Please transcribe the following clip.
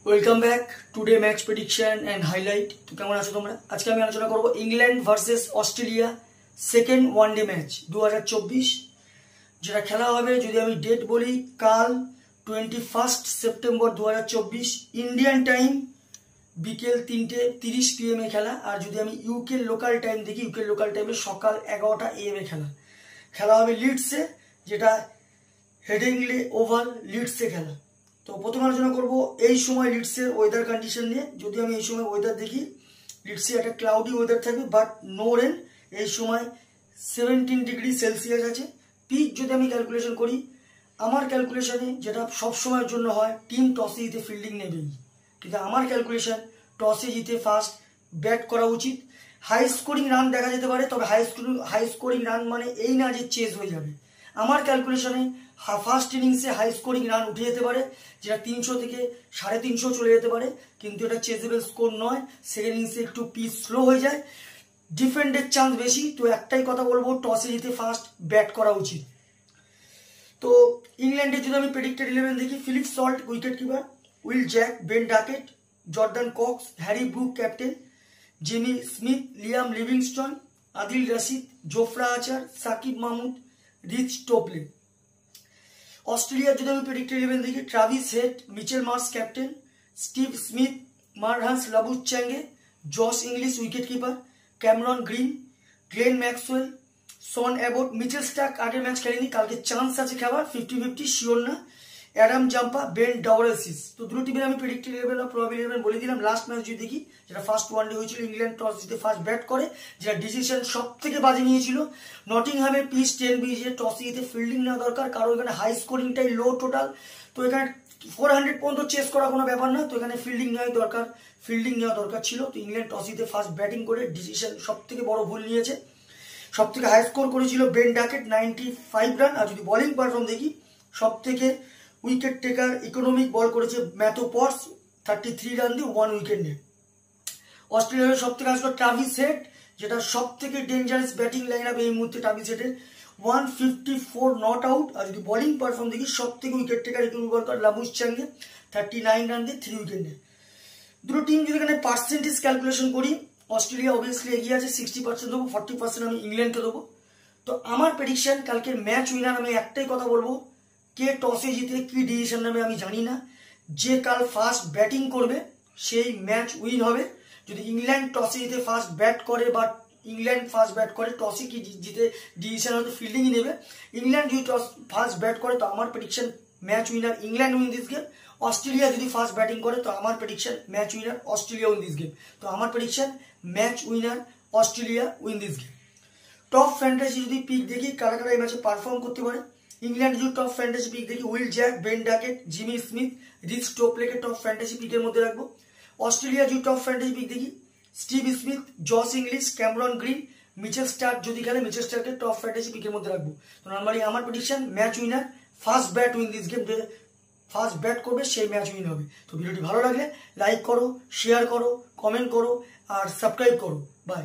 Welcome back today match prediction and highlight. তো কেমন আছো তোমরা? আজকে আমি আলোচনা করব England versus Australia second one day match 2024, যেটা খেলা হবে, যদি আমি ডেট বলি, কাল 21 সেপ্টেম্বর 2024 ইন্ডিয়ান টাইম বিকেল 3:30 PM খেলা। আর যদি আমি ইউকে লোকাল টাইম দেখি, ইউকে লোকাল টাইমে সকাল 11টা AM খেলা হবে লিডসে, যেটা হেডিংলি ওভাল লিডসে খেলা। তো প্রথমে আলোচনা করব এই সময় লিডসের ওয়েদার কন্ডিশন নিয়ে। যদি আমি এই সময় ওয়েদার দেখি, লিডসে একটা ক্লাউডি ওয়েদার থাকবে বাট নো রেন। এই সময় 17 ডিগ্রি সেলসিয়াস আছে। পিচ যদি আমি ক্যালকুলেশন করি, আমার ক্যালকুলেশনে যেটা সব সময়ের জন্য হয়, টিম টসে জিতে ফিল্ডিং নেবেই, কিন্তু আমার ক্যালকুলেশন টসে জিতে ফার্স্ট ব্যাট করা উচিত। হাই স্কোরিং রান দেখা যেতে পারে, তবে হাই স্কোরিং রান মানে এই না যে চেজ হয়ে যাবে। আমার ক্যালকুলেশনে ফার্স্ট ইনিংসে হাই স্কোরিং রান উঠে যেতে পারে, যেটা 300 থেকে 350 চলে যেতে পারে, কিন্তু এটা চেজেবল স্কোর নয়। সেকেন্ড ইনিংসে একটু পিচ স্লো হয়ে যায়, ডিফেন্ডের চান্স বেশি। তো একটাই কথা বলবো, টসে জিতে ফার্স্ট ব্যাট করা উচিত। তো ইংল্যান্ডের যদি আমি প্রেডিক্টেড 11 দেখি, Philip Salt wicket keeper, Will Jacks, Ben Duckett, Jordan Cox, Harry Brook captain, Jamie Smith, Liam Livingstone, Adil Rashid, Jofra Archer, Saqib Mahmud, rich Topley. অস্ট্রেলিয়ার যদি আমি প্রেডিক্টেড 11 দেখি, Travis Head, Mitchell Marsh captain, Steve Smith, Marnus Labuschagne, Josh Inglis wicket keeper, Cameron Green, Glenn Maxwell, Sean Abbott, Mitchell Starc আগের match খেলেনি, কালকে chance আছে খেলার, 50-50 sure না, অ্যাডাম জাম্পা, বেন ডাওরেলসিস। তো দুটো টিমের আমি প্রেডিক্টেড 11 আর প্রবাবল 11 বলে দিলাম। লাস্ট ম্যাচ যদি দেখি, যেটা ফার্স্ট ওয়ানডে হয়েছিল, ইংল্যান্ড টস জিতে ফার্স্ট ব্যাট করে, যেটা ডিসিশন সব থেকে বাজে নিয়েছিল। নটিংহামের পিচ 10 BJ, টসে জিতে ফিল্ডিং নেওয়া দরকার, কারণ এখানে হাই স্কোরিংটাই লো টোটাল। তো এখানে 400 পর্যন্ত চেস করা কোনো ব্যাপার না, তো এখানে ফিল্ডিং নেওয়া দরকার ছিল। তো ইংল্যান্ড টস জিতে ফার্স্ট ব্যাটিং করে ডিসিশন সব থেকে বড় ভুল নিয়েছে। সব থেকে হাই স্কোর করেছিল বেন ডাকেট 95 রান। আর যদি বোলিং পারফর্ম দেখি, সব থেকে উইকেট টেকার ইকোনমিক বল করেছে ম্যাথু পটস, 33 রান দিয়ে 1 উইকেট নিয়ে। অস্ট্রেলিয়ার সব থেকে আসলো ট্রাভিস হেড, যেটা সব থেকে ডেঞ্জারাস ব্যাটিং লাইন আপ এই মুহূর্তে ট্রাভিস হেডের, 154 নট আউট। আর যদি বোলিং পারফর্ম দেখি, সব থেকে উইকেট টেকার ইকোনমিক বল করে লাবুচ্যাঙ্গে, 39 রান দিয়ে 3 উইকেট নিয়ে। দুটো টিম যদি এখানে পার্সেন্টেজ ক্যালকুলেশন করি, অস্ট্রেলিয়া অবভিয়াসলি এগিয়ে আছে, 60% দেবো, 40% আমি ইংল্যান্ডকে দেবো। তো আমার প্রেডিকশন, কালকের ম্যাচ উইনার, আমি একটাই কথা বলবো, কে টসে জিতে কি ডিসিশন নেবে আমি জানি না, যে কাল ফার্স্ট ব্যাটিং করবে সেই ম্যাচ উইন হবে। যদি ইংল্যান্ড টসে জিতে ফার্স্ট ব্যাট করে, বা ইংল্যান্ড ফার্স্ট ব্যাট করে, টসে কি জিতে ডিসিশন হয়তো ফিল্ডিংই নেবে। ইংল্যান্ড যদি টস ফার্স্ট ব্যাট করে, তো আমার prediction match winner England win this game. Australia যদি ফার্স্ট ব্যাটিং করে, তো আমার prediction match winner Australia win this game. তো আমার prediction match winner Australia win this game. Top fantasy যদি পিক দেখি, কারা কারা এই ম্যাচে পারফর্ম করতে পারে, ইংল্যান্ড যদি টপ ফ্যান্টাসি পিক দেখি, Will Jacks, Ben Duckett, Jimmy Smith, Reece টোপলেকে টপ ফ্যান্টাসি পিকের মধ্যে রাখবো। অস্ট্রেলিয়া যদি টপ ফ্যান্টাসি পিক দেখি, Steve Smith, Josh Inglis, Cameron Green, Mitchell Starc যদি খেলে, মিচেল স্টার্কের টপ ফ্যান্টাসি পিকের মধ্যে রাখবো। তো নর্মালি আমার prediction match winner first bat win this game, যে ফার্স্ট ব্যাট করবে সেই ম্যাচ উইন হবে। তো ভিডিওটি ভালো লাগলে লাইক করো, শেয়ার করো, কমেন্ট করো আর সাবস্ক্রাইব করো। বাই।